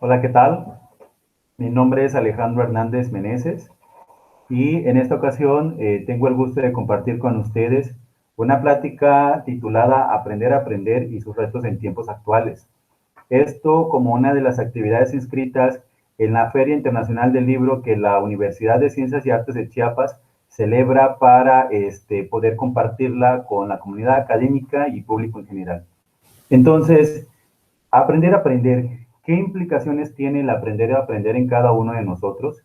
Hola, ¿qué tal? Mi nombre es Alejandro Hernández Meneses y en esta ocasión tengo el gusto de compartir con ustedes una plática titulada Aprender a aprender y sus retos en tiempos actuales. Esto como una de las actividades inscritas en la Feria Internacional del Libro que la Universidad de Ciencias y Artes de Chiapas celebra para poder compartirla con la comunidad académica y público en general. Entonces, aprender a aprender. ¿Qué implicaciones tiene el aprender a aprender en cada uno de nosotros?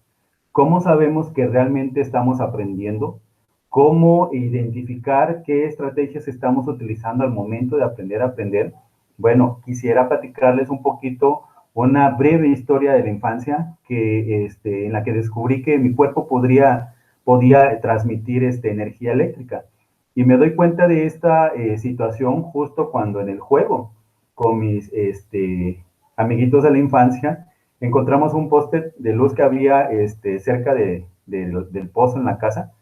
¿Cómo sabemos que realmente estamos aprendiendo? ¿Cómo identificar qué estrategias estamos utilizando al momento de aprender a aprender? Bueno, quisiera platicarles un poquito una breve historia de la infancia en la que descubrí que mi cuerpo podía transmitir energía eléctrica. Y me doy cuenta de esta situación justo cuando en el juego con mis amiguitos de la infancia encontramos un poste de luz que había cerca del pozo en la casa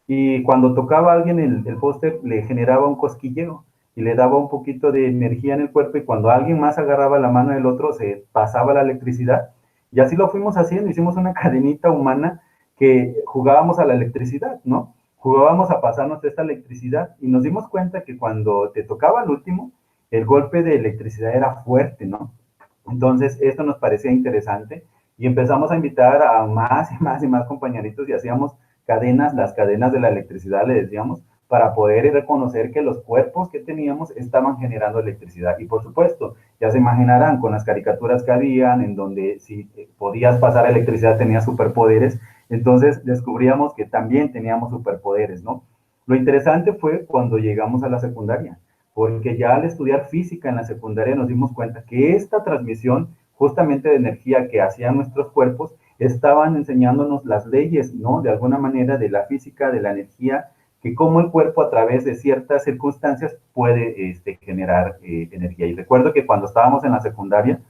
y cuando tocaba a alguien el póster le generaba un cosquilleo y le daba un poquito de energía en el cuerpo y cuando alguien más agarraba la mano del otro se pasaba la electricidad y así lo fuimos haciendo, hicimos una cadenita humana que jugábamos a la electricidad, ¿no? Jugábamos a pasarnos esta electricidad y nos dimos cuenta que cuando te tocaba el último, el golpe de electricidad era fuerte, ¿no? Entonces, esto nos parecía interesante y empezamos a invitar a más y más y más compañeritos y hacíamos cadenas, las cadenas de la electricidad, le decíamos, para poder reconocer que los cuerpos que teníamos estaban generando electricidad. Y por supuesto, ya se imaginarán con las caricaturas que habían, en donde si podías pasar electricidad tenías superpoderes, entonces descubríamos que también teníamos superpoderes, ¿no? Lo interesante fue cuando llegamos a la secundaria porque ya al estudiar física en la secundaria nos dimos cuenta que esta transmisión justamente de energía que hacían nuestros cuerpos estaban enseñándonos las leyes, ¿no? De alguna manera de la física, de la energía, que cómo el cuerpo a través de ciertas circunstancias puede generar energía. Y recuerdo que cuando estábamos en la secundaria,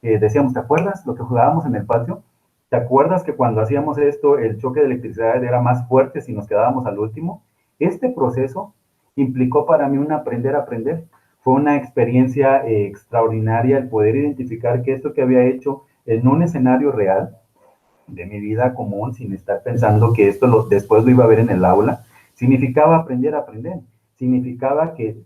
decíamos, ¿te acuerdas lo que jugábamos en el patio? ¿Te acuerdas que cuando hacíamos esto el choque de electricidad era más fuerte si nos quedábamos al último? Este proceso implicó para mí un aprender a aprender. Fue una experiencia extraordinaria el poder identificar que esto que había hecho en un escenario real de mi vida común, sin estar pensando que después lo iba a ver en el aula, significaba aprender a aprender. Significaba que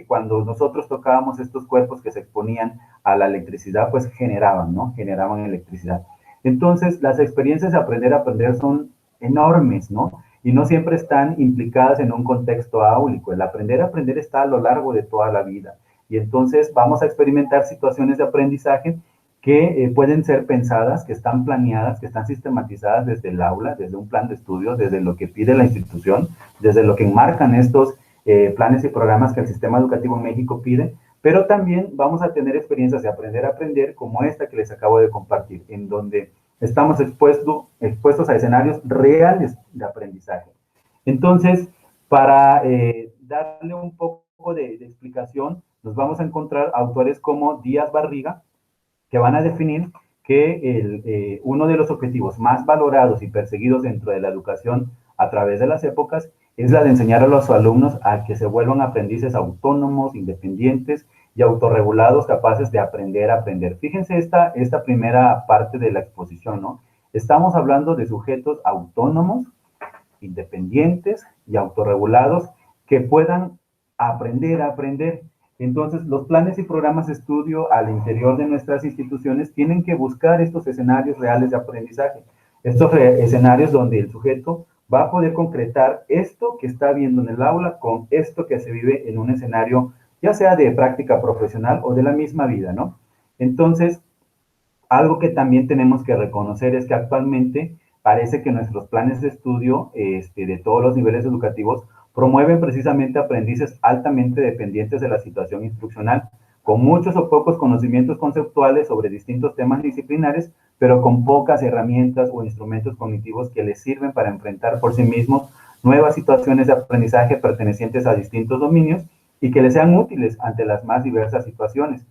cuando nosotros tocábamos estos cuerpos que se exponían a la electricidad, pues generaban, ¿no? Generaban electricidad. Entonces, las experiencias de aprender a aprender son enormes, ¿no? Y no siempre están implicadas en un contexto áulico. El aprender a aprender está a lo largo de toda la vida. Y entonces vamos a experimentar situaciones de aprendizaje que pueden ser pensadas, que están planeadas, que están sistematizadas desde el aula, desde un plan de estudios, desde lo que pide la institución, desde lo que enmarcan estos planes y programas que el sistema educativo en México pide, pero también vamos a tener experiencias de aprender a aprender como esta que les acabo de compartir, en donde estamos expuestos a escenarios reales de aprendizaje. Entonces, para darle un poco de explicación, nos vamos a encontrar autores como Díaz Barriga, que van a definir que uno de los objetivos más valorados y perseguidos dentro de la educación a través de las épocas es la de enseñar a los alumnos a que se vuelvan aprendices autónomos, independientes y autorregulados, capaces de aprender a aprender. Fíjense esta primera parte de la exposición, ¿no? Estamos hablando de sujetos autónomos, independientes y autorregulados que puedan aprender a aprender. Entonces, los planes y programas de estudio al interior de nuestras instituciones tienen que buscar estos escenarios reales de aprendizaje, estos escenarios donde el sujeto va a poder concretar esto que está viendo en el aula con esto que se vive en un escenario, ya sea de práctica profesional o de la misma vida, ¿no? Entonces, algo que también tenemos que reconocer es que actualmente parece que nuestros planes de estudio de todos los niveles educativos promueven precisamente aprendices altamente dependientes de la situación instruccional, con muchos o pocos conocimientos conceptuales sobre distintos temas disciplinares, pero con pocas herramientas o instrumentos cognitivos que les sirven para enfrentar por sí mismos nuevas situaciones de aprendizaje pertenecientes a distintos dominios y que les sean útiles ante las más diversas situaciones.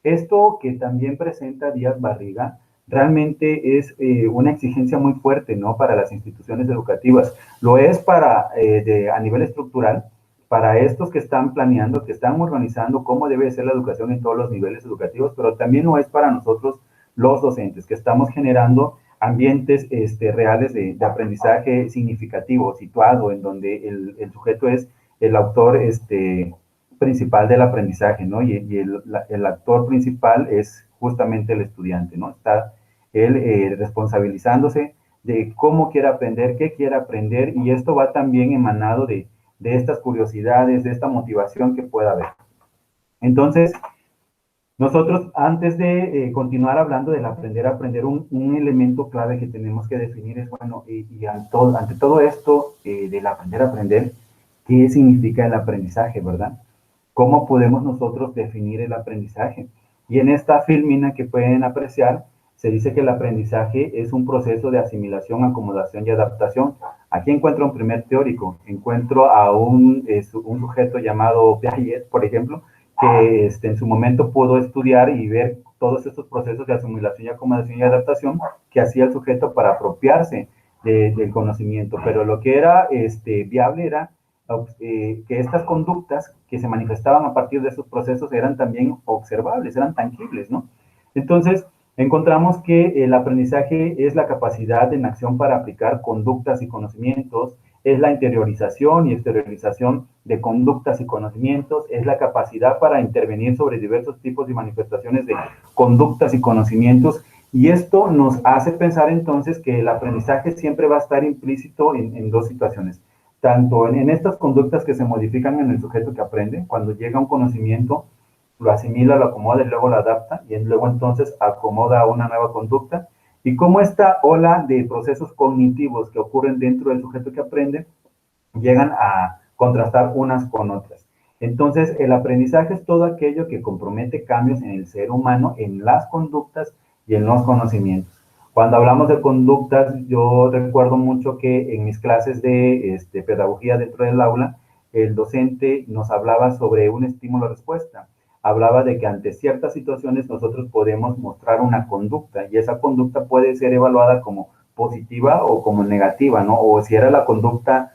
Esto que también presenta Díaz Barriga realmente es una exigencia muy fuerte, ¿no? Para las instituciones educativas. Lo es a nivel estructural, para estos que están planeando, que están organizando cómo debe ser la educación en todos los niveles educativos, pero también lo es para nosotros los docentes, que estamos generando ambientes reales de aprendizaje significativo, situado en donde el sujeto es el autor principal del aprendizaje, ¿no? El actor principal es justamente el estudiante, ¿no? Está él responsabilizándose de cómo quiere aprender, qué quiere aprender, y esto va también emanado de estas curiosidades, de esta motivación que pueda haber. Entonces, nosotros, antes de continuar hablando del aprender a aprender, un elemento clave que tenemos que definir es, bueno, ante todo esto del aprender a aprender, ¿qué significa el aprendizaje, verdad? ¿Cómo podemos nosotros definir el aprendizaje? Y en esta filmina que pueden apreciar, se dice que el aprendizaje es un proceso de asimilación, acomodación y adaptación. Aquí encuentro un primer teórico, encuentro a un sujeto llamado Piaget, por ejemplo, que en su momento pudo estudiar y ver todos estos procesos de asimilación y acomodación y adaptación que hacía el sujeto para apropiarse del conocimiento. Pero lo que era viable era que estas conductas que se manifestaban a partir de esos procesos eran también observables, eran tangibles, ¿no? Entonces, encontramos que el aprendizaje es la capacidad en acción para aplicar conductas y conocimientos, es la interiorización y exteriorización de conductas y conocimientos, es la capacidad para intervenir sobre diversos tipos y manifestaciones de conductas y conocimientos, y esto nos hace pensar entonces que el aprendizaje siempre va a estar implícito en dos situaciones, tanto en estas conductas que se modifican en el sujeto que aprende, cuando llega un conocimiento, lo asimila, lo acomoda y luego lo adapta, y luego entonces acomoda una nueva conducta, y cómo esta ola de procesos cognitivos que ocurren dentro del sujeto que aprende llegan a contrastar unas con otras. Entonces, el aprendizaje es todo aquello que compromete cambios en el ser humano, en las conductas y en los conocimientos. Cuando hablamos de conductas, yo recuerdo mucho que en mis clases de pedagogía dentro del aula, el docente nos hablaba sobre un estímulo-respuesta. Hablaba de que ante ciertas situaciones nosotros podemos mostrar una conducta, y esa conducta puede ser evaluada como positiva o como negativa, ¿no? O si era la conducta,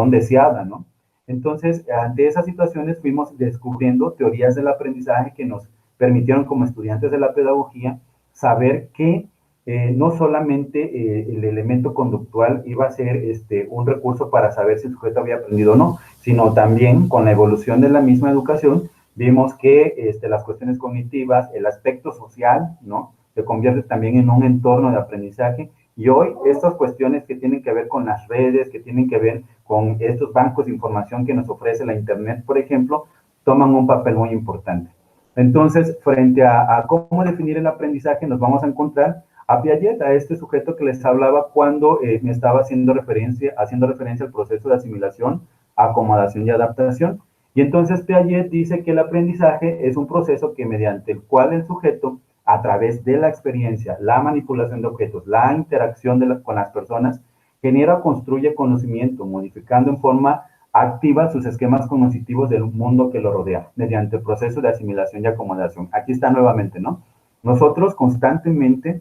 deseada, ¿no? Entonces, ante esas situaciones fuimos descubriendo teorías del aprendizaje que nos permitieron como estudiantes de la pedagogía saber que no solamente el elemento conductual iba a ser un recurso para saber si el sujeto había aprendido o no, sino también con la evolución de la misma educación vimos que las cuestiones cognitivas, el aspecto social, ¿no? Se convierte también en un entorno de aprendizaje, y hoy estas cuestiones que tienen que ver con las redes, que tienen que ver con estos bancos de información que nos ofrece la Internet, por ejemplo, toman un papel muy importante. Entonces, frente a cómo definir el aprendizaje, nos vamos a encontrar a Piaget, a este sujeto que les hablaba cuando me estaba haciendo referencia al proceso de asimilación, acomodación y adaptación. Y entonces Piaget dice que el aprendizaje es un proceso que mediante el cual el sujeto, a través de la experiencia, la manipulación de objetos, la interacción con las personas, genera o construye conocimiento, modificando en forma activa sus esquemas cognitivos del mundo que lo rodea, mediante el proceso de asimilación y acomodación. Aquí está nuevamente, ¿no? Nosotros constantemente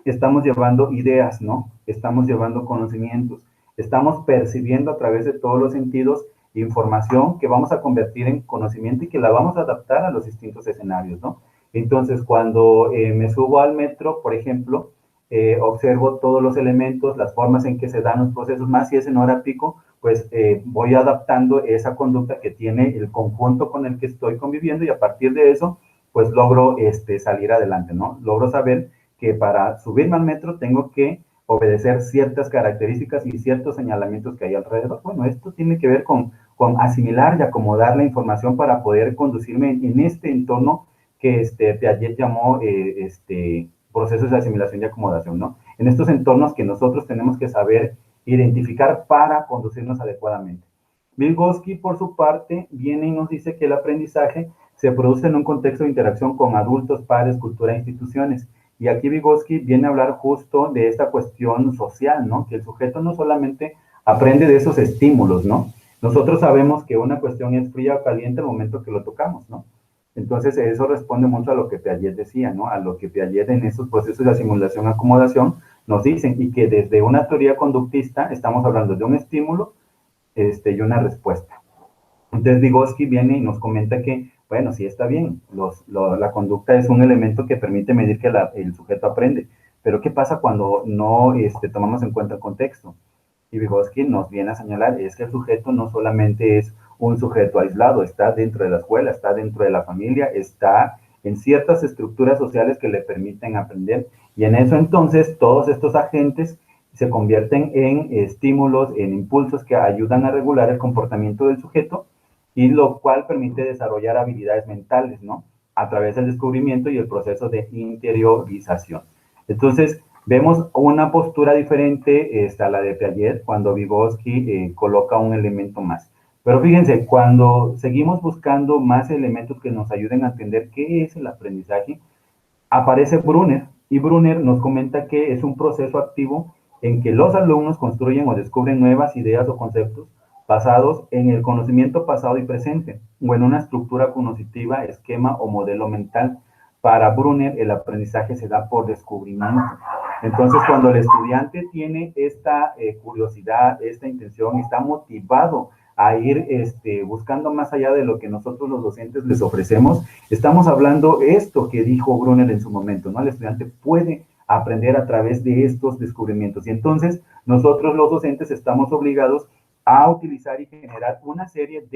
estamos llevando ideas, ¿no? Estamos llevando conocimientos, estamos percibiendo a través de todos los sentidos información que vamos a convertir en conocimiento y que la vamos a adaptar a los distintos escenarios, ¿no? Entonces, cuando me subo al metro, por ejemplo, observo todos los elementos, las formas en que se dan los procesos, más si es en hora pico, pues voy adaptando esa conducta que tiene el conjunto con el que estoy conviviendo, y a partir de eso, pues logro salir adelante, ¿no? Logro saber que para subirme al metro tengo que obedecer ciertas características y ciertos señalamientos que hay alrededor. Bueno, esto tiene que ver con asimilar y acomodar la información para poder conducirme en este entorno que Piaget llamó procesos de asimilación y acomodación, ¿no? En estos entornos que nosotros tenemos que saber identificar para conducirnos adecuadamente. Vygotsky, por su parte, viene y nos dice que el aprendizaje se produce en un contexto de interacción con adultos, padres, cultura e instituciones. Y aquí Vygotsky viene a hablar justo de esta cuestión social, ¿no? Que el sujeto no solamente aprende de esos estímulos, ¿no? Nosotros sabemos que una cuestión es fría o caliente al momento que lo tocamos, ¿no? Entonces, eso responde mucho a lo que Piaget decía, ¿no? A lo que Piaget en esos procesos de asimilación, acomodación, nos dicen, y que desde una teoría conductista estamos hablando de un estímulo y una respuesta. Entonces Vygotsky viene y nos comenta que, bueno, sí está bien, la conducta es un elemento que permite medir que el sujeto aprende, pero ¿qué pasa cuando no tomamos en cuenta el contexto? Y Vygotsky nos viene a señalar es que el sujeto no solamente es un sujeto aislado, está dentro de la escuela, está dentro de la familia, está en ciertas estructuras sociales que le permiten aprender. Y en eso entonces todos estos agentes se convierten en estímulos, en impulsos que ayudan a regular el comportamiento del sujeto y lo cual permite desarrollar habilidades mentales, ¿no? A través del descubrimiento y el proceso de interiorización. Entonces, vemos una postura diferente a la de Piaget cuando Vygotsky coloca un elemento más. Pero fíjense, cuando seguimos buscando más elementos que nos ayuden a entender qué es el aprendizaje, aparece Brunner y Brunner nos comenta que es un proceso activo en que los alumnos construyen o descubren nuevas ideas o conceptos basados en el conocimiento pasado y presente o en una estructura cognitiva, esquema o modelo mental. Para Brunner, el aprendizaje se da por descubrimiento. Entonces, cuando el estudiante tiene esta curiosidad, esta intención, está motivado a ir buscando más allá de lo que nosotros los docentes les ofrecemos, estamos hablando esto que dijo Brunner en su momento, ¿no? El estudiante puede aprender a través de estos descubrimientos. Y entonces, nosotros los docentes estamos obligados a utilizar y generar una serie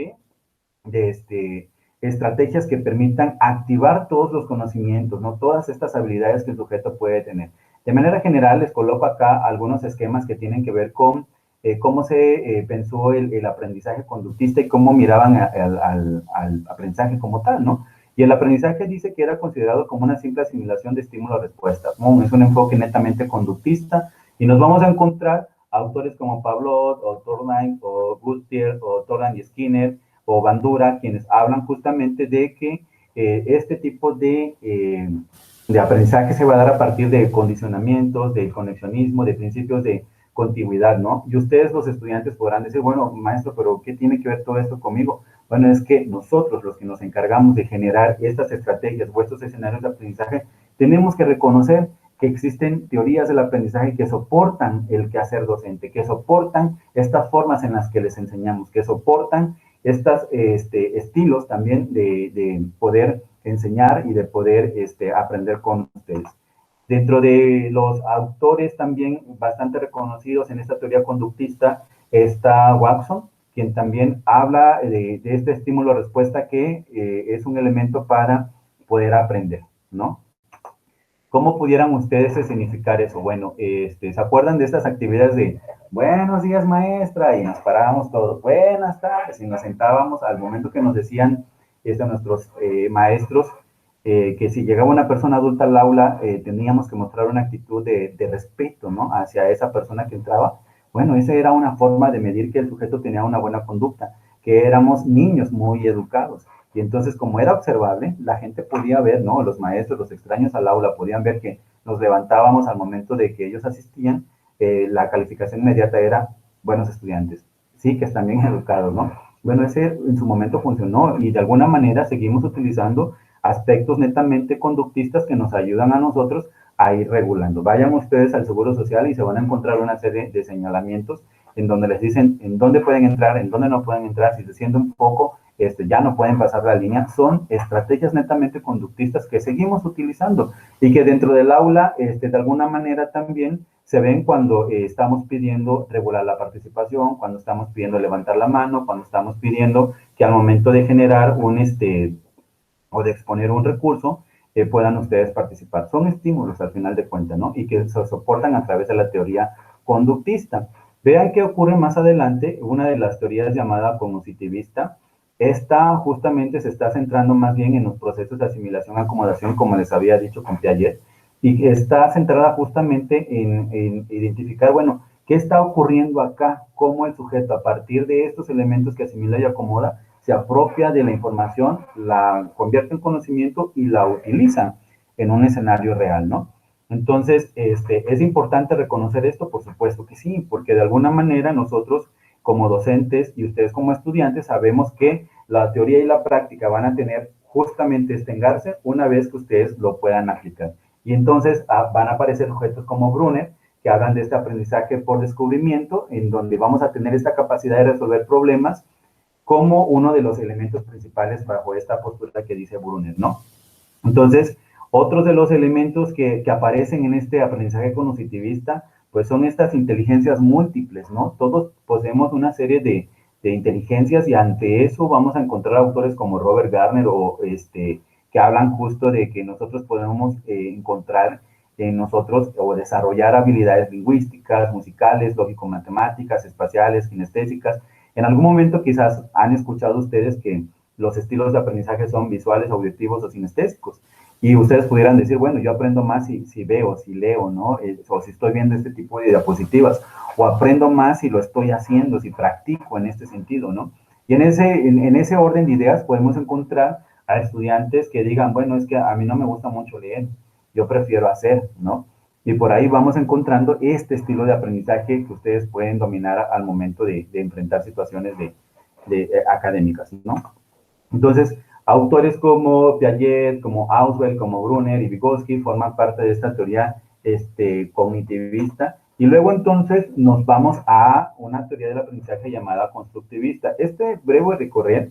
de estrategias que permitan activar todos los conocimientos, ¿no? Todas estas habilidades que el sujeto puede tener. De manera general, les coloco acá algunos esquemas que tienen que ver con cómo se pensó el aprendizaje conductista y cómo miraban al aprendizaje como tal, ¿no? Y el aprendizaje dice que era considerado como una simple asimilación de estímulo-respuesta, ¿no? Es un enfoque netamente conductista y nos vamos a encontrar autores como Pavlov, o Thorndike, o Gutierrez, o Thorndike y Skinner, o Bandura, quienes hablan justamente de que este tipo de aprendizaje se va a dar a partir de condicionamientos, de conexionismo, de principios de continuidad, ¿no? Y ustedes, los estudiantes, podrán decir, bueno, maestro, pero ¿qué tiene que ver todo esto conmigo? Bueno, es que nosotros, los que nos encargamos de generar estas estrategias o estos escenarios de aprendizaje, tenemos que reconocer que existen teorías del aprendizaje que soportan el quehacer docente, que soportan estas formas en las que les enseñamos, que soportan estos estilos también de poder enseñar y de poder aprender con ustedes. Dentro de los autores también bastante reconocidos en esta teoría conductista está Watson, quien también habla de este estímulo-respuesta que es un elemento para poder aprender, ¿no? ¿Cómo pudieran ustedes significar eso? Bueno, ¿se acuerdan de estas actividades de buenos días, maestra? Y nos parábamos todos, buenas tardes, y nos sentábamos al momento que nos decían nuestros maestros que si llegaba una persona adulta al aula, teníamos que mostrar una actitud de respeto, ¿no? Hacia esa persona que entraba. Bueno, esa era una forma de medir que el sujeto tenía una buena conducta, que éramos niños muy educados. Y entonces, como era observable, la gente podía ver, ¿no? Los maestros, los extraños al aula, podían ver que nos levantábamos al momento de que ellos asistían. La calificación inmediata era buenos estudiantes. Sí, que están bien educados, ¿no? Bueno, ese en su momento funcionó y de alguna manera seguimos utilizando aspectos netamente conductistas que nos ayudan a nosotros a ir regulando. Vayan ustedes al Seguro Social y se van a encontrar una serie de señalamientos en donde les dicen en dónde pueden entrar, en dónde no pueden entrar, si se siente un poco ya no pueden pasar la línea, son estrategias netamente conductistas que seguimos utilizando y que dentro del aula, de alguna manera también se ven cuando estamos pidiendo regular la participación, cuando estamos pidiendo levantar la mano, cuando estamos pidiendo que al momento de generar o de exponer un recurso, puedan ustedes participar. Son estímulos al final de cuentas, ¿no? Y que se soportan a través de la teoría conductista. Vean qué ocurre más adelante, una de las teorías llamada cognitivista. Esta justamente se está centrando más bien en los procesos de asimilación-acomodación, como les había dicho con Piaget, y está centrada justamente en identificar, bueno, ¿qué está ocurriendo acá? ¿Cómo el sujeto, a partir de estos elementos que asimila y acomoda, se apropia de la información, la convierte en conocimiento y la utiliza en un escenario real, ¿no? Entonces, ¿es importante reconocer esto? Por supuesto que sí, porque de alguna manera nosotros como docentes y ustedes como estudiantes sabemos que la teoría y la práctica van a tener justamente este engarce una vez que ustedes lo puedan aplicar. Y entonces van a aparecer objetos como Brunner, que hablan de este aprendizaje por descubrimiento, en donde vamos a tener esta capacidad de resolver problemas como uno de los elementos principales bajo esta postura que dice Brunner, ¿no? Entonces, otros de los elementos que aparecen en este aprendizaje cognitivista, pues son estas inteligencias múltiples, ¿no? Todos poseemos una serie de inteligencias y ante eso vamos a encontrar autores como Robert Gardner o que hablan justo de que nosotros podemos encontrar en nosotros o desarrollar habilidades lingüísticas, musicales, lógico-matemáticas, espaciales, kinestésicas. En algún momento quizás han escuchado ustedes que los estilos de aprendizaje son visuales, auditivos o sinestésicos. Y ustedes pudieran decir, bueno, yo aprendo más si veo, si leo, ¿no? O si estoy viendo este tipo de diapositivas. O aprendo más si lo estoy haciendo, si practico en este sentido, ¿no? Y en ese orden de ideas podemos encontrar a estudiantes que digan, bueno, es que a mí no me gusta mucho leer, yo prefiero hacer, ¿no? Y por ahí vamos encontrando este estilo de aprendizaje que ustedes pueden dominar al momento de enfrentar situaciones académicas, ¿no? Entonces, autores como Piaget, como Auswell, como Brunner y Vygotsky forman parte de esta teoría cognitivista. Y luego entonces nos vamos a una teoría del aprendizaje llamada constructivista. Este breve recorrer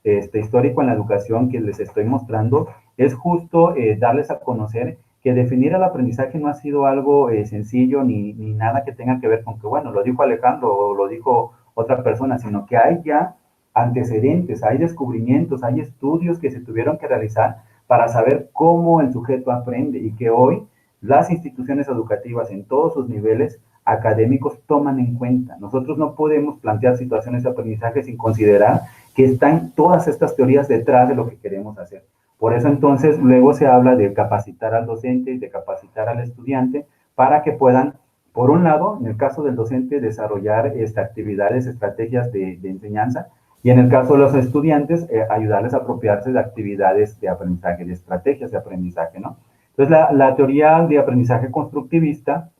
histórico en la educación que les estoy mostrando es justo darles a conocer que definir el aprendizaje no ha sido algo sencillo ni nada que tenga que ver con que, bueno, lo dijo Alejandro o lo dijo otra persona, sino que hay ya antecedentes, hay descubrimientos, hay estudios que se tuvieron que realizar para saber cómo el sujeto aprende y que hoy las instituciones educativas en todos sus niveles académicos toman en cuenta. Nosotros no podemos plantear situaciones de aprendizaje sin considerar que están todas estas teorías detrás de lo que queremos hacer. Por eso entonces luego se habla de capacitar al docente y de capacitar al estudiante para que puedan, por un lado, en el caso del docente, desarrollar actividades, estrategias de enseñanza, y en el caso de los estudiantes, ayudarles a apropiarse de actividades de aprendizaje, de estrategias de aprendizaje, ¿no? Entonces, la teoría de aprendizaje constructivista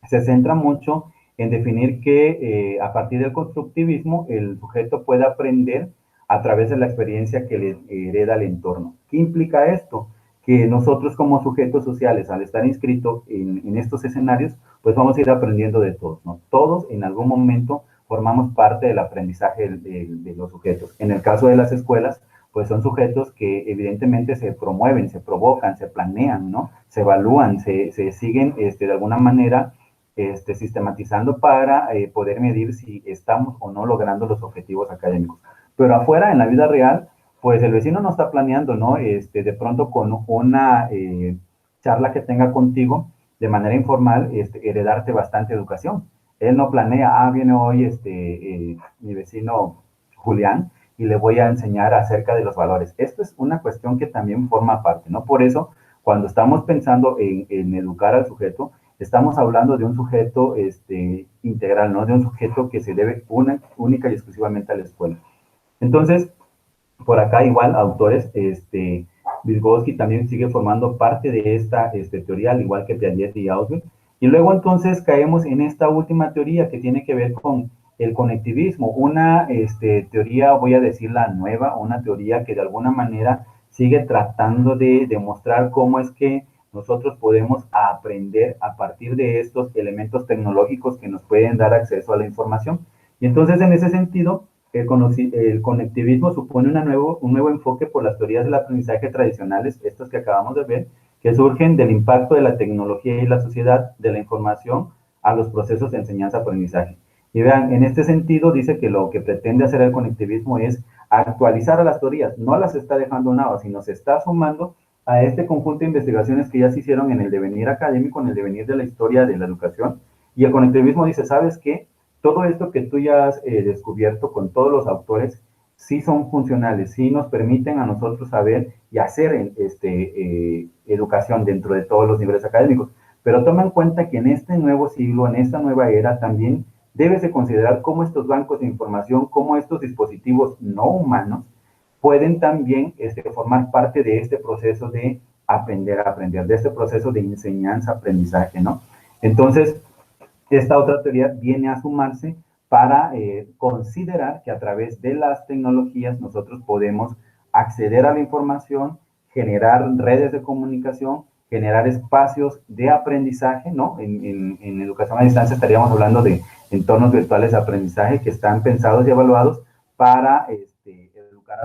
se centra mucho en definir que a partir del constructivismo el sujeto puede aprender a través de la experiencia que le hereda el entorno. ¿Qué implica esto? Que nosotros como sujetos sociales, al estar inscritos en estos escenarios, pues vamos a ir aprendiendo de todos, ¿no? Todos en algún momento formamos parte del aprendizaje de los sujetos. En el caso de las escuelas, pues son sujetos que evidentemente se promueven, se provocan, se planean, ¿no? Se evalúan, se siguen de alguna manera sistematizando para poder medir si estamos o no logrando los objetivos académicos. Pero afuera, en la vida real, pues el vecino no está planeando, ¿no? De pronto con una charla que tenga contigo, de manera informal, heredarte bastante educación. Él no planea, viene hoy mi vecino Julián y le voy a enseñar acerca de los valores. Esto es una cuestión que también forma parte, ¿no? Por eso, cuando estamos pensando en educar al sujeto, estamos hablando de un sujeto integral, ¿no? De un sujeto que se debe única y exclusivamente a la escuela. Entonces, por acá igual autores, Vygotsky también sigue formando parte de esta teoría, al igual que Piaget y Auswell. Y luego entonces caemos en esta última teoría que tiene que ver con el conectivismo, una teoría, voy a decirla nueva, una teoría que de alguna manera sigue tratando de demostrar cómo es que nosotros podemos aprender a partir de estos elementos tecnológicos que nos pueden dar acceso a la información. Y entonces, en ese sentido, el conectivismo supone un nuevo enfoque por las teorías del aprendizaje tradicionales, estas que acabamos de ver, que surgen del impacto de la tecnología y la sociedad de la información a los procesos de enseñanza-aprendizaje. Y vean, en este sentido dice que lo que pretende hacer el conectivismo es actualizar a las teorías, no las está dejando nada, sino se está sumando a este conjunto de investigaciones que ya se hicieron en el devenir académico, en el devenir de la historia de la educación, y el conectivismo dice, ¿sabes qué? Todo esto que tú ya has descubierto con todos los autores, sí son funcionales, sí nos permiten a nosotros saber y hacer educación dentro de todos los niveles académicos. Pero toma en cuenta que en este nuevo siglo, en esta nueva era, también debes de considerar cómo estos bancos de información, cómo estos dispositivos no humanos pueden también formar parte de este proceso de aprender a aprender, de este proceso de enseñanza-aprendizaje, ¿no? Entonces, esta otra teoría viene a sumarse para considerar que a través de las tecnologías nosotros podemos acceder a la información, generar redes de comunicación, generar espacios de aprendizaje, ¿no? En educación a distancia estaríamos hablando de entornos virtuales de aprendizaje que están pensados y evaluados para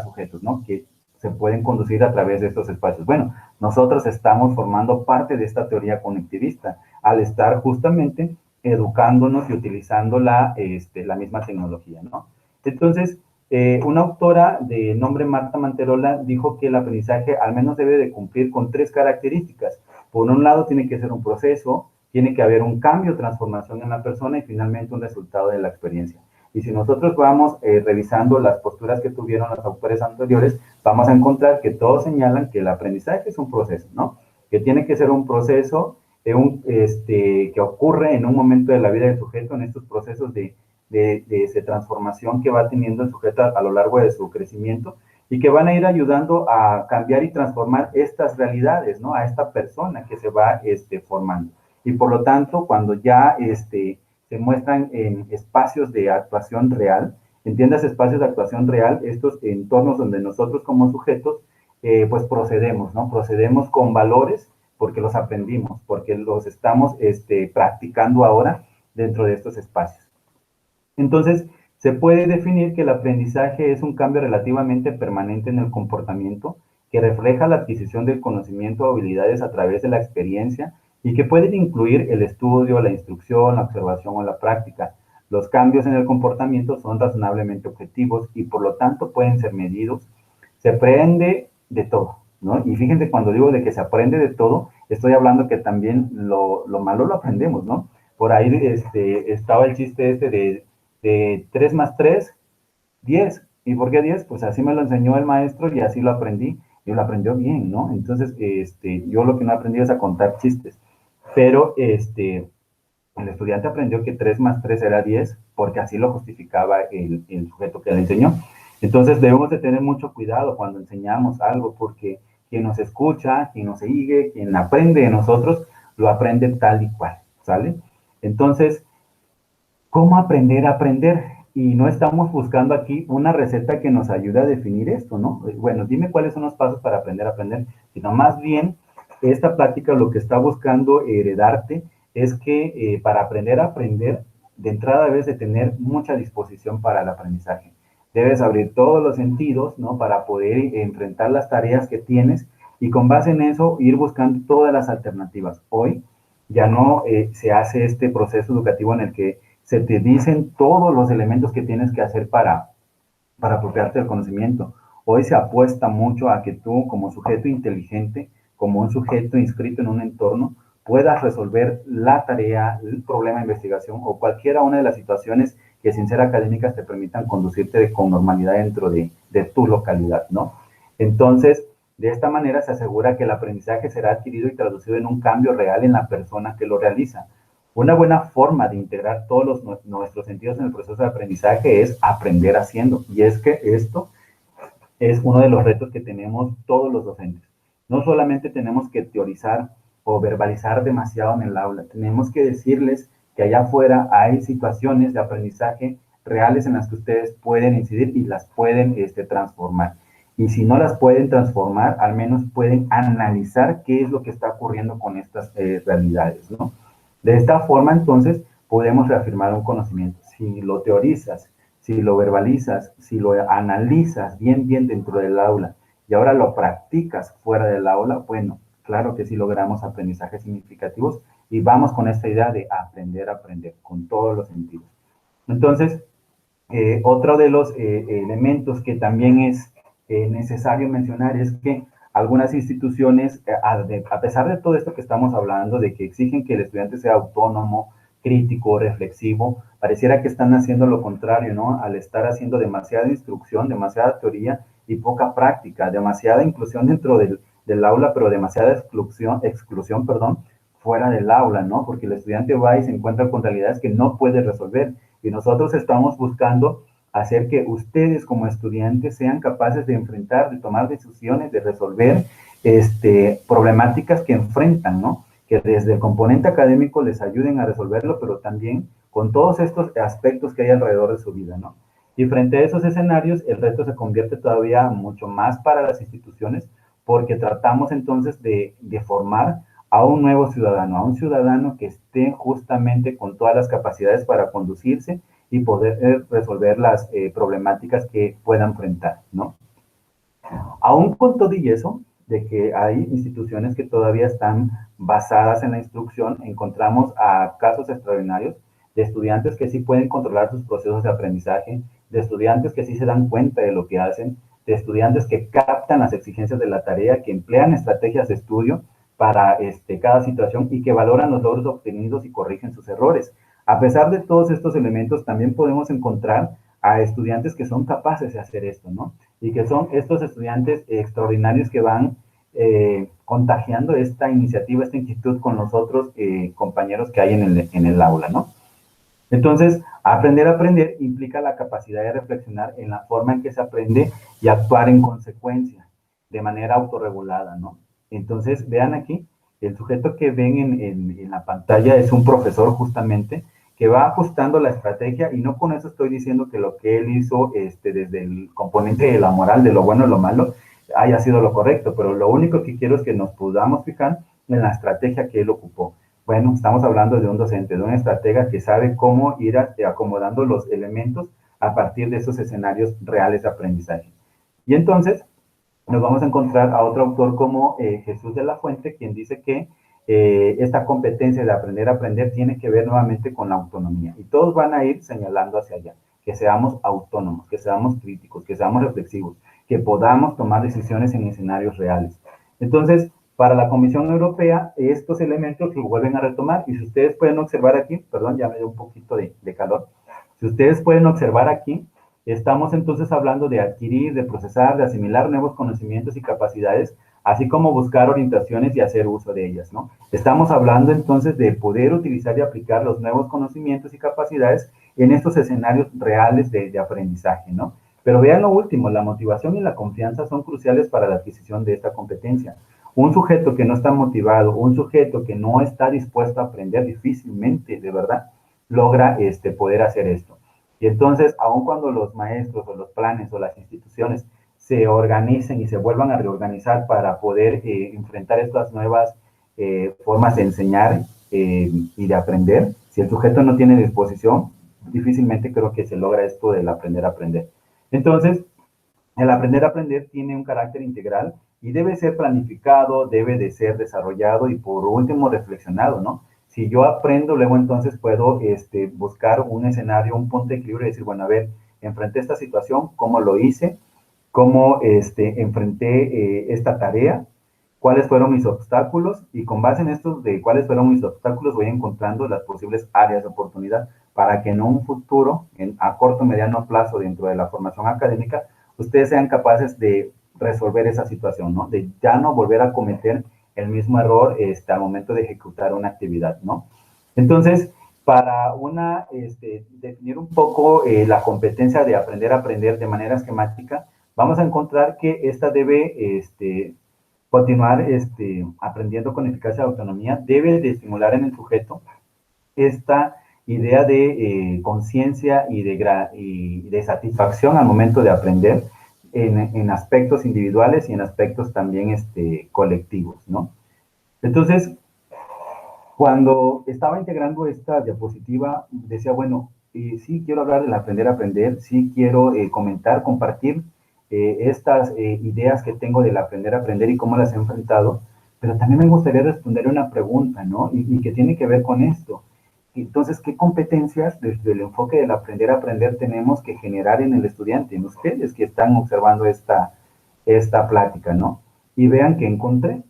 sujetos, ¿no? Que se pueden conducir a través de estos espacios. Bueno, nosotros estamos formando parte de esta teoría conectivista al estar justamente educándonos y utilizando la misma tecnología, ¿no? Entonces, una autora de nombre Marta Manterola dijo que el aprendizaje al menos debe de cumplir con 3 características. Por un lado, tiene que ser un proceso, tiene que haber un cambio, transformación en la persona y finalmente un resultado de la experiencia. Y si nosotros vamos revisando las posturas que tuvieron los autores anteriores, vamos a encontrar que todos señalan que el aprendizaje es un proceso, ¿no? Que tiene que ser un proceso que ocurre en un momento de la vida del sujeto, en estos procesos de transformación que va teniendo el sujeto a lo largo de su crecimiento y que van a ir ayudando a cambiar y transformar estas realidades, ¿no? A esta persona que se va formando. Y por lo tanto, cuando ya se muestran en espacios de actuación real, entiendas espacios de actuación real, estos entornos donde nosotros como sujetos, pues procedemos, ¿no? Procedemos con valores porque los aprendimos, porque los estamos practicando ahora dentro de estos espacios. Entonces, se puede definir que el aprendizaje es un cambio relativamente permanente en el comportamiento que refleja la adquisición del conocimiento o habilidades a través de la experiencia y que pueden incluir el estudio, la instrucción, la observación o la práctica. Los cambios en el comportamiento son razonablemente objetivos y por lo tanto pueden ser medidos. Se aprende de todo, ¿no? Y fíjense, cuando digo de que se aprende de todo, estoy hablando que también lo malo lo aprendemos, ¿no? Por ahí estaba el chiste de 3 más 3, 10. ¿Y por qué 10? Pues así me lo enseñó el maestro y así lo aprendí. Y lo aprendió bien, ¿no? Entonces, yo lo que no aprendí es a contar chistes. Pero el estudiante aprendió que 3 más 3 era 10 porque así lo justificaba el sujeto que le enseñó. Entonces, debemos de tener mucho cuidado cuando enseñamos algo porque quien nos escucha, quien nos sigue, quien aprende de nosotros, lo aprende tal y cual, ¿sale? Entonces, ¿cómo aprender a aprender? Y no estamos buscando aquí una receta que nos ayude a definir esto, ¿no? Bueno, dime cuáles son los pasos para aprender a aprender, sino más bien esta práctica lo que está buscando heredarte es que para aprender a aprender, de entrada debes de tener mucha disposición para el aprendizaje. Debes abrir todos los sentidos, ¿no? Para poder enfrentar las tareas que tienes y con base en eso ir buscando todas las alternativas. Hoy ya no se hace este proceso educativo en el que se te dicen todos los elementos que tienes que hacer para apropiarte del conocimiento. Hoy se apuesta mucho a que tú, como sujeto inteligente, como un sujeto inscrito en un entorno, puedas resolver la tarea, el problema de investigación o cualquiera una de las situaciones que sin ser académicas te permitan conducirte con normalidad dentro de tu localidad, ¿no? Entonces, de esta manera se asegura que el aprendizaje será adquirido y traducido en un cambio real en la persona que lo realiza. Una buena forma de integrar todos nuestros sentidos en el proceso de aprendizaje es aprender haciendo. Y es que esto es uno de los retos que tenemos todos los docentes. No solamente tenemos que teorizar o verbalizar demasiado en el aula, tenemos que decirles que allá afuera hay situaciones de aprendizaje reales en las que ustedes pueden incidir y las pueden transformar. Y si no las pueden transformar, al menos pueden analizar qué es lo que está ocurriendo con estas realidades, ¿no? De esta forma, entonces, podemos reafirmar un conocimiento. Si lo teorizas, si lo verbalizas, si lo analizas bien dentro del aula y ahora lo practicas fuera del aula, bueno, claro que sí logramos aprendizajes significativos y vamos con esta idea de aprender a aprender con todos los sentidos. Entonces, otro de los elementos que también es necesario mencionar es que algunas instituciones, a pesar de todo esto que estamos hablando, de que exigen que el estudiante sea autónomo, crítico, reflexivo, pareciera que están haciendo lo contrario, ¿no? Al estar haciendo demasiada instrucción, demasiada teoría y poca práctica, demasiada inclusión dentro del aula, pero demasiada exclusión, perdón, fuera del aula, ¿no? Porque el estudiante va y se encuentra con realidades que no puede resolver. Y nosotros estamos buscando hacer que ustedes como estudiantes sean capaces de enfrentar, de tomar decisiones, de resolver problemáticas que enfrentan, ¿no? Que desde el componente académico les ayuden a resolverlo, pero también con todos estos aspectos que hay alrededor de su vida, ¿no? Y frente a esos escenarios, el reto se convierte todavía mucho más para las instituciones, porque tratamos entonces de formar a un nuevo ciudadano, a un ciudadano que esté justamente con todas las capacidades para conducirse y poder resolver las problemáticas que pueda enfrentar, ¿no? Aún con todo y eso, de que hay instituciones que todavía están basadas en la instrucción, encontramos a casos extraordinarios de estudiantes que sí pueden controlar sus procesos de aprendizaje, de estudiantes que sí se dan cuenta de lo que hacen, de estudiantes que captan las exigencias de la tarea, que emplean estrategias de estudio para cada situación y que valoran los logros obtenidos y corrigen sus errores. A pesar de todos estos elementos, también podemos encontrar a estudiantes que son capaces de hacer esto, ¿no? Y que son estos estudiantes extraordinarios que van contagiando esta iniciativa, esta inquietud con los otros compañeros que hay en el aula, ¿no? Entonces, aprender a aprender implica la capacidad de reflexionar en la forma en que se aprende y actuar en consecuencia, de manera autorregulada, ¿no? Entonces, vean aquí, el sujeto que ven en la pantalla es un profesor justamente que va ajustando la estrategia y no con eso estoy diciendo que lo que él hizo desde el componente de la moral, de lo bueno y lo malo, haya sido lo correcto, pero lo único que quiero es que nos podamos fijar en la estrategia que él ocupó. Bueno, estamos hablando de un docente, de un estratega que sabe cómo ir acomodando los elementos a partir de esos escenarios reales de aprendizaje. Y entonces nos vamos a encontrar a otro autor como Jesús de la Fuente, quien dice que esta competencia de aprender a aprender tiene que ver nuevamente con la autonomía. Y todos van a ir señalando hacia allá, que seamos autónomos, que seamos críticos, que seamos reflexivos, que podamos tomar decisiones en escenarios reales. Entonces, para la Comisión Europea, estos elementos lo vuelven a retomar y si ustedes pueden observar aquí, perdón, ya me dio un poquito de calor, si ustedes pueden observar aquí, estamos entonces hablando de adquirir, de procesar, de asimilar nuevos conocimientos y capacidades, así como buscar orientaciones y hacer uso de ellas, ¿no? Estamos hablando entonces de poder utilizar y aplicar los nuevos conocimientos y capacidades en estos escenarios reales de aprendizaje, ¿no? Pero vean lo último, la motivación y la confianza son cruciales para la adquisición de esta competencia. Un sujeto que no está motivado, un sujeto que no está dispuesto a aprender difícilmente, de verdad, logra poder hacer esto. Y entonces, aun cuando los maestros o los planes o las instituciones se organicen y se vuelvan a reorganizar para poder enfrentar estas nuevas formas de enseñar y de aprender, si el sujeto no tiene disposición, difícilmente creo que se logra esto del aprender a aprender. Entonces, el aprender a aprender tiene un carácter integral y debe ser planificado, debe de ser desarrollado y por último reflexionado, ¿no? Si yo aprendo, luego entonces puedo buscar un escenario, un punto de equilibrio y decir, bueno, a ver, enfrenté esta situación, ¿cómo lo hice? ¿Cómo enfrenté esta tarea? ¿Cuáles fueron mis obstáculos? Y con base en estos de cuáles fueron mis obstáculos, voy encontrando las posibles áreas de oportunidad para que en un futuro, a corto o mediano plazo dentro de la formación académica, ustedes sean capaces de resolver esa situación, ¿no? De ya no volver a cometer el mismo error al momento de ejecutar una actividad, ¿no? Entonces, para definir un poco la competencia de aprender a aprender de manera esquemática, vamos a encontrar que esta debe continuar aprendiendo con eficacia y autonomía, debe de estimular en el sujeto esta idea de conciencia y de satisfacción al momento de aprender en aspectos individuales y en aspectos también colectivos, ¿no? Entonces, cuando estaba integrando esta diapositiva, decía, bueno, sí quiero hablar del aprender a aprender, sí quiero comentar, compartir estas ideas que tengo del aprender a aprender y cómo las he enfrentado, pero también me gustaría responder una pregunta, ¿no? Y que tiene que ver con esto. Entonces, ¿qué competencias desde el enfoque del aprender a aprender tenemos que generar en el estudiante, en ustedes que están observando esta plática, ¿no? Y vean que encontré.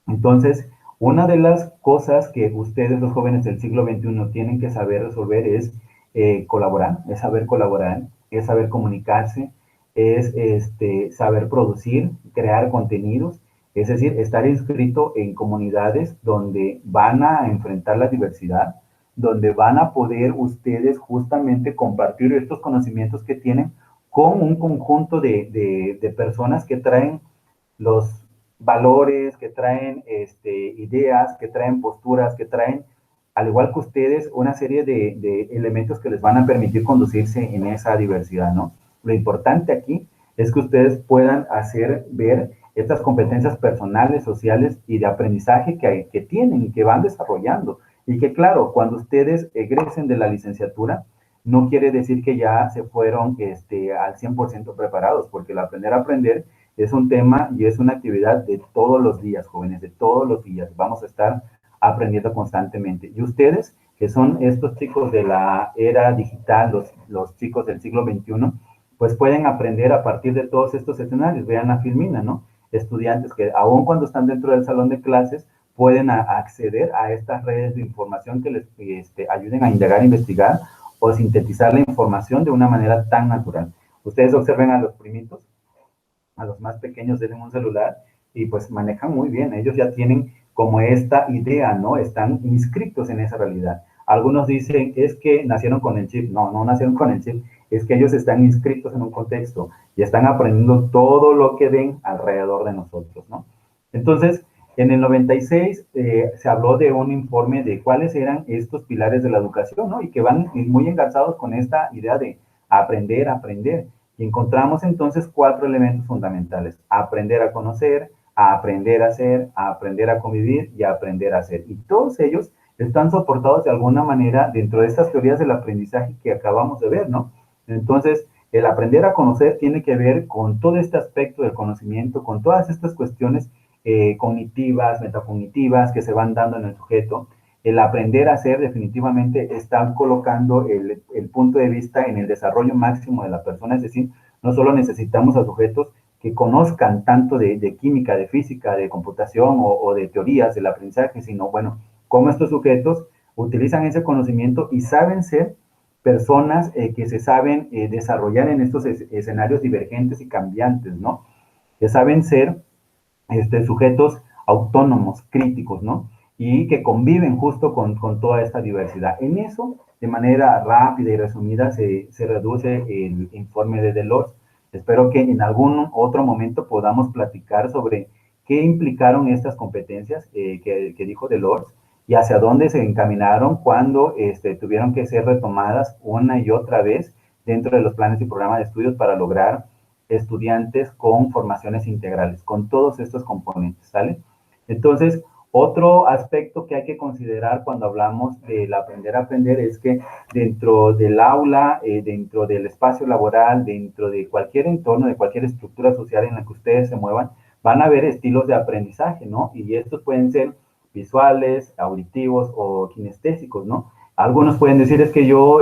Entonces, una de las cosas que ustedes, los jóvenes del siglo XXI, tienen que saber resolver es colaborar, es saber comunicarse, es saber producir, crear contenidos, es decir, estar inscrito en comunidades donde van a enfrentar la diversidad, donde van a poder ustedes justamente compartir estos conocimientos que tienen con un conjunto de personas que traen los valores, que traen ideas, que traen posturas, que traen, al igual que ustedes, una serie de elementos que les van a permitir conducirse en esa diversidad, ¿no? Lo importante aquí es que ustedes puedan hacer ver estas competencias personales, sociales y de aprendizaje que tienen y que van desarrollando. Y que, claro, cuando ustedes egresen de la licenciatura, no quiere decir que ya se fueron al 100% preparados, porque el aprender a aprender es un tema y es una actividad de todos los días, jóvenes, de todos los días. Vamos a estar aprendiendo constantemente. Y ustedes, que son estos chicos de la era digital, los chicos del siglo XXI, pues pueden aprender a partir de todos estos escenarios. Vean a Filmina, ¿no? Estudiantes que aun cuando están dentro del salón de clases, pueden acceder a estas redes de información que les ayuden a indagar, investigar o sintetizar la información de una manera tan natural. Ustedes observen a los primitos, a los más pequeños, denle un celular y pues manejan muy bien. Ellos ya tienen como esta idea, ¿no? Están inscritos en esa realidad. Algunos dicen, es que nacieron con el chip. No, no nacieron con el chip. Es que ellos están inscritos en un contexto y están aprendiendo todo lo que ven alrededor de nosotros, ¿no? Entonces, en el 96 se habló de un informe de cuáles eran estos pilares de la educación, ¿no? Y que van muy engarzados con esta idea de aprender, aprender. Y encontramos entonces 4 elementos fundamentales: aprender a conocer, a aprender a hacer, a aprender a convivir y a aprender a hacer. Y todos ellos están soportados de alguna manera dentro de estas teorías del aprendizaje que acabamos de ver, ¿no? Entonces, el aprender a conocer tiene que ver con todo este aspecto del conocimiento, con todas estas cuestiones cognitivas, metacognitivas que se van dando en el sujeto. El aprender a hacer definitivamente está colocando el punto de vista en el desarrollo máximo de la persona, es decir, no solo necesitamos a sujetos que conozcan tanto de química, de física, de computación o de teorías del aprendizaje, sino, bueno, cómo estos sujetos utilizan ese conocimiento y saben ser personas que se saben desarrollar en estos escenarios divergentes y cambiantes, ¿no? Que saben ser sujetos autónomos, críticos, ¿no? Y que conviven justo con toda esta diversidad. En eso, de manera rápida y resumida, se reduce el informe de Delors. Espero que en algún otro momento podamos platicar sobre qué implicaron estas competencias que dijo Delors y hacia dónde se encaminaron cuando tuvieron que ser retomadas una y otra vez dentro de los planes y programas de estudios para lograr estudiantes con formaciones integrales, con todos estos componentes, ¿sale? Entonces, otro aspecto que hay que considerar cuando hablamos del aprender a aprender es que dentro del aula, dentro del espacio laboral, dentro de cualquier entorno, de cualquier estructura social en la que ustedes se muevan, van a haber estilos de aprendizaje, ¿no? Y estos pueden ser visuales, auditivos o kinestésicos, ¿no? Algunos pueden decir es que yo,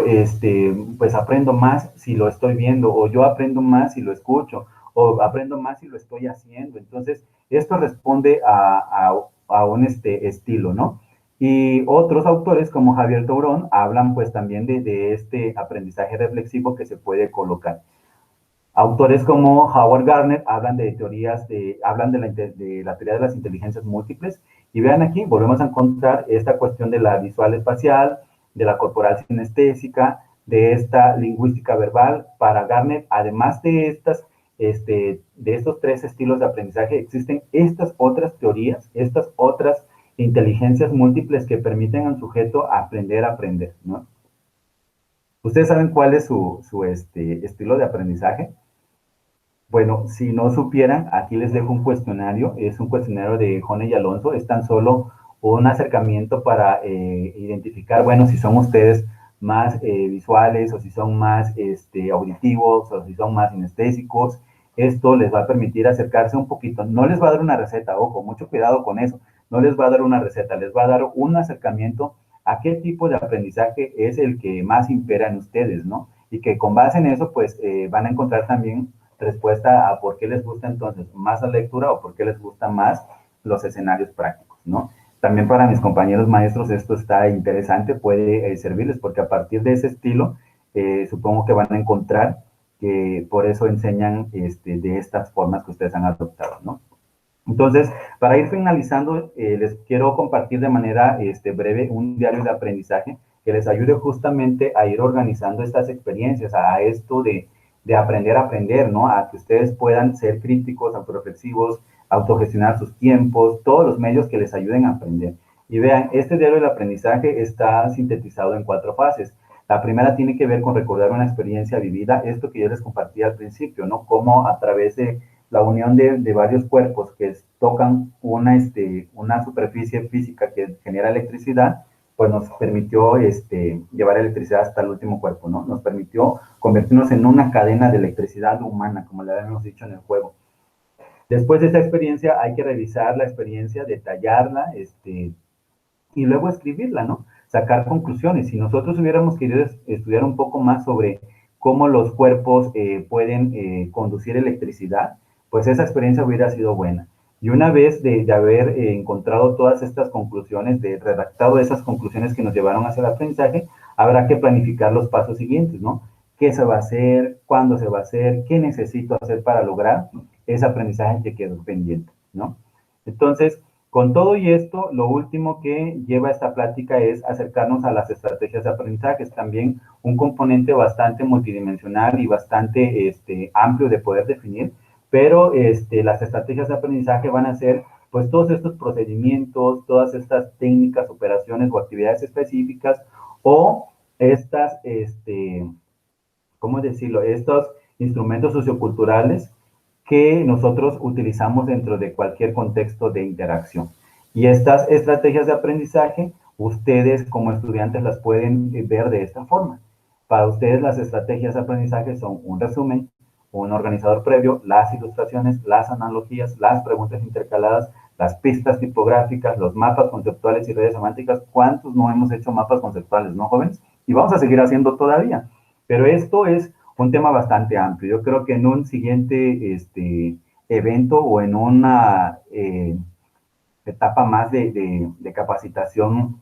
pues aprendo más si lo estoy viendo, o yo aprendo más si lo escucho, o aprendo más si lo estoy haciendo. Entonces, esto responde a un estilo, ¿no? Y otros autores como Javier Tourón hablan pues también de este aprendizaje reflexivo que se puede colocar. Autores como Howard Gardner hablan de teorías, hablan de la teoría de las inteligencias múltiples. Y vean aquí, volvemos a encontrar esta cuestión de la visual espacial, de la corporal sinestésica, de esta lingüística verbal. Para Gardner, además de estos 3 estilos de aprendizaje, existen estas otras teorías, estas otras inteligencias múltiples que permiten al sujeto aprender a aprender, ¿no? ¿Ustedes saben cuál es su estilo de aprendizaje? Bueno, si no supieran, aquí les dejo un cuestionario. Es un cuestionario de Jone y Alonso. Es tan solo un acercamiento para identificar, bueno, si son ustedes más visuales o si son más auditivos o si son más sinestésicos. Esto les va a permitir acercarse un poquito. No les va a dar una receta, ojo, mucho cuidado con eso. No les va a dar una receta, les va a dar un acercamiento a qué tipo de aprendizaje es el que más impera en ustedes, ¿no? Y que con base en eso, pues van a encontrar también respuesta a por qué les gusta entonces más la lectura o por qué les gustan más los escenarios prácticos, ¿no? También para mis compañeros maestros esto está interesante, puede servirles porque a partir de ese estilo supongo que van a encontrar que por eso enseñan de estas formas que ustedes han adoptado, ¿no? Entonces, para ir finalizando, les quiero compartir de manera breve un diario de aprendizaje que les ayude justamente a ir organizando estas experiencias, a esto de aprender a aprender, ¿no? A que ustedes puedan ser críticos, autorreflexivos, autogestionar sus tiempos, todos los medios que les ayuden a aprender. Y vean, este diario del aprendizaje está sintetizado en 4 fases. La primera tiene que ver con recordar una experiencia vivida, esto que yo les compartí al principio, ¿no? Cómo a través de la unión de varios cuerpos que tocan una superficie física que genera electricidad, pues nos permitió llevar electricidad hasta el último cuerpo, ¿no? Nos permitió convertirnos en una cadena de electricidad humana, como le habíamos dicho en el juego. Después de esta experiencia hay que revisar la experiencia, detallarla, y luego escribirla, ¿no? Sacar conclusiones. Si nosotros hubiéramos querido estudiar un poco más sobre cómo los cuerpos pueden conducir electricidad, pues esa experiencia hubiera sido buena. Y una vez de haber encontrado todas estas conclusiones, de redactado esas conclusiones que nos llevaron hacia el aprendizaje, habrá que planificar los pasos siguientes, ¿no? ¿Qué se va a hacer? ¿Cuándo se va a hacer? ¿Qué necesito hacer para lograr ese aprendizaje que quedó pendiente, ¿no? Entonces, con todo y esto, lo último que lleva esta plática es acercarnos a las estrategias de aprendizaje, también un componente bastante multidimensional y bastante amplio de poder definir, pero las estrategias de aprendizaje van a ser pues todos estos procedimientos, todas estas técnicas, operaciones o actividades específicas o estas, ¿cómo decirlo? Estos instrumentos socioculturales que nosotros utilizamos dentro de cualquier contexto de interacción. Y estas estrategias de aprendizaje, ustedes como estudiantes las pueden ver de esta forma. Para ustedes las estrategias de aprendizaje son un resumen, un organizador previo, las ilustraciones, las analogías, las preguntas intercaladas, las pistas tipográficas, los mapas conceptuales y redes semánticas. ¿Cuántos no hemos hecho mapas conceptuales, no, jóvenes? Y vamos a seguir haciendo todavía. Pero esto es un tema bastante amplio. Yo creo que en un siguiente evento o en una etapa más de capacitación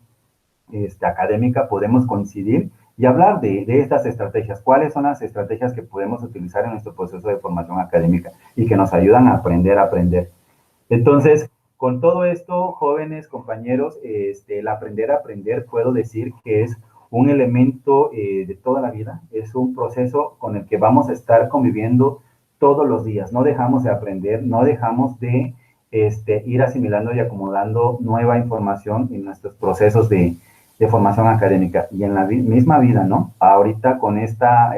académica podemos coincidir y hablar de estas estrategias. ¿Cuáles son las estrategias que podemos utilizar en nuestro proceso de formación académica y que nos ayudan a aprender a aprender? Entonces, con todo esto, jóvenes compañeros, el aprender a aprender, puedo decir que es un elemento de toda la vida, es un proceso con el que vamos a estar conviviendo todos los días. No dejamos de aprender, no dejamos de ir asimilando y acomodando nueva información en nuestros procesos de formación académica y en la misma vida, ¿no? Ahorita con esta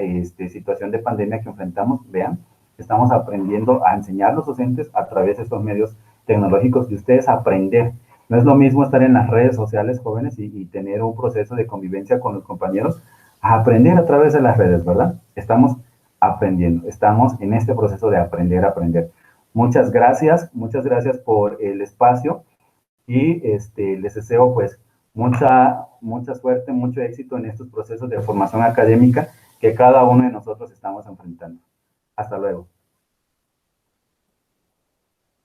situación de pandemia que enfrentamos, vean, estamos aprendiendo a enseñar a los docentes a través de estos medios tecnológicos de ustedes aprender. No es lo mismo estar en las redes sociales, jóvenes, y tener un proceso de convivencia con los compañeros, a aprender a través de las redes, ¿verdad? Estamos aprendiendo, estamos en este proceso de aprender a aprender. Muchas gracias por el espacio y les deseo pues mucha suerte, mucho éxito en estos procesos de formación académica que cada uno de nosotros estamos enfrentando. Hasta luego.